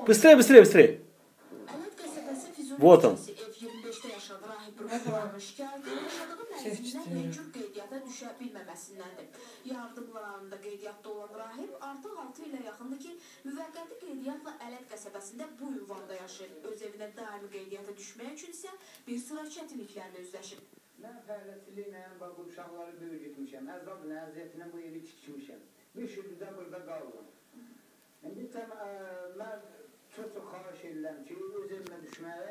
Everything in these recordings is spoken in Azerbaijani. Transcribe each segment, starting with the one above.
Bыстрее, bыстрее, bыстрее. Вот он. Qeydiyyata düşə bilməməsindəndir. Yardımlarında qeydiyyatda olan rahib artıq 6 ilə yaxındır ki, müvəqqəti qeydiyyatla Ələt qəsəbəsində bu ünvanda yaşayır. Öz evinə daimi qeydiyyata düşmək üçün isə bir sıra çətinliklərlə üzləşir. Mən fəaliyyətçiliklə bu uşaqları böyük etmişəm. Əzabla, əziyyətinə bu evi tikmişəm. 5 ildə burada qaldım. İndi mən çox xahiş edirəm ki, öz evinə düşməyə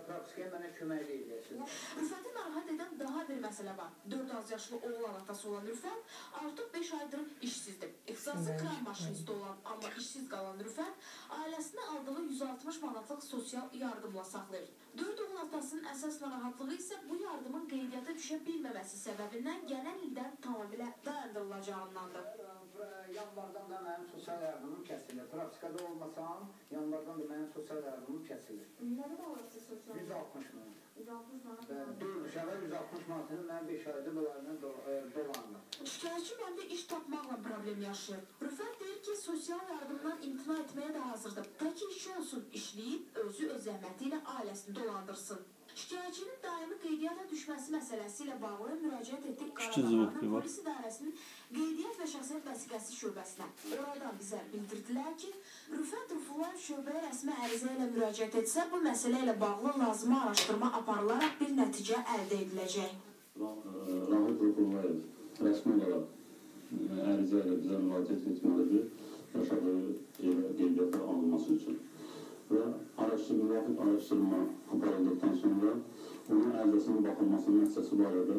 praktikaya mənə kömək edəcəksiniz. Rüfəti narahat edən daha bir məsələ var. 4 az yaşlı oğlan atası olan Rüfət artıq 5 aydır işsizdir. İxtisası kran maşinisti olan, amma işsiz qalan Rüfət ailəsinə aldığı 160 manatlıq sosial yardımla saxlayır. 4 oğul atasının əsas narahatlığı isə bu yardımın qeydiyyata düşə bilməməsi səbəbindən gələn ildən tamamilə dayandırılacağındandır. Yanvardan da mənim sosial yardımım kəsilir. Praktikada olmasam, yanvardan da mənim sosial yardımım kəsilir. Nədə olursa sosial? 160 manat. 160 manat. 4 uşağa 160 manatını mən 5 ayda bunlarla dolandım. Şikayətçi məndə iş tapmaqla problem yaşayır. Rüfət deyir ki, sosial yardımdan imtina etməyə də hazırdır. Tək işi olsun, işləyib, özü öz zəhməti ilə ailəsini dolandırsın. Şikayətçinin daimi qeydiyyata düşməsi məsələsi ilə bağlı müraciət etdik Qaradağ Polis İdarəsinin Qeydiyyat və Şəxsiyyət Vəsiqəsi şöbəsinə. Oradan bizə bildirdilər ki, Rüfət Rüfullar şöbəyə rəsmi ərizə ilə müraciət etsə, bu məsələ ilə bağlı lazımi araşdırma aparılaraq bir nəticə əldə ediləcək. Rahib Rüfullar rəsmi olaraq ərizə ilə bizə müraciət etməlidir yaşadığı qeydiyyata alınması üçün. Və müvafiq araşdırma aparıldıqdan sonra onun ərizəsinin baxılmasının nəticəsi barədə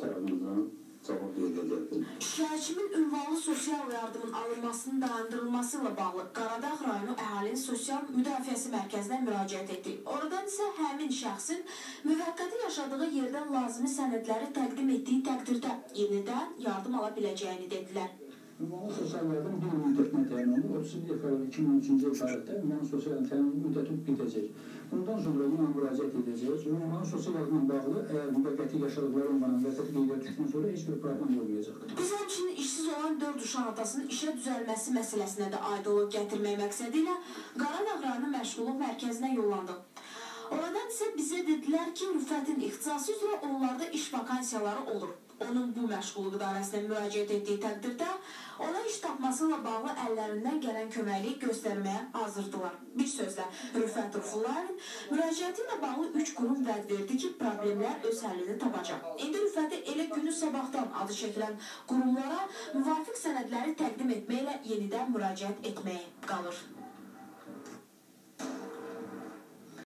tərəfimizdən cavab veriləcəkdir. Şikayətçinin ünvanlı sosial yardımın alınmasının dayandırılması ilə bağlı Qaradağ rayonu əhalinin sosial müdafiəsi mərkəzinə müraciət etdi. Oradan isə həmin şəxsin müvəqqəti yaşadığı yerdən lazımi sənədləri təqdim etdiyi təqdirdə yenidən yardım ala biləcəyini dedilər. Ünvanlı sosial yardım bir müddətinə təyin olunur. 31 fevral 2013-cü il tarixdə ünvanlı sosial yardım təyin müddəti bitəcək. Bundan sonra buna müraciət edəcək. Ünvanlı sosial yardımla bağlı əgər müvəqqəti yaşadıqları ünvanın müvəqqəti qeydiyyata düşdükdən sonra heç bir problem olmayacaqdır. Biz həmçinin işsiz olan 4 uşaq atasının işə düzəlməsi məsələsinə də aydınlıq gətirmək məqsədi ilə Qaradağ rayonu məşğulluq mərkəzinə yollandıq. Oradan isə bizə dedilər ki, Rüfətin ixtisası üzrə onlarda iş vakansiyaları olur. Onun bu məşğulluq idarəsinə müraciət etdiyi təqdirdə ona iş tapması ilə bağlı əllərindən gələn köməkliyi göstərməyə hazırdılar. Bir sözlə, Rüfət Rüfulların müraciəti ilə bağlı 3 qurum vəd verdi ki, problemlər öz həllini tapacaq. İndi Rüfəti elə günü sabahdan adı çəkilən qurumlara müvafiq sənədləri təqdim etməklə yenidən müraciət etməyə qalır.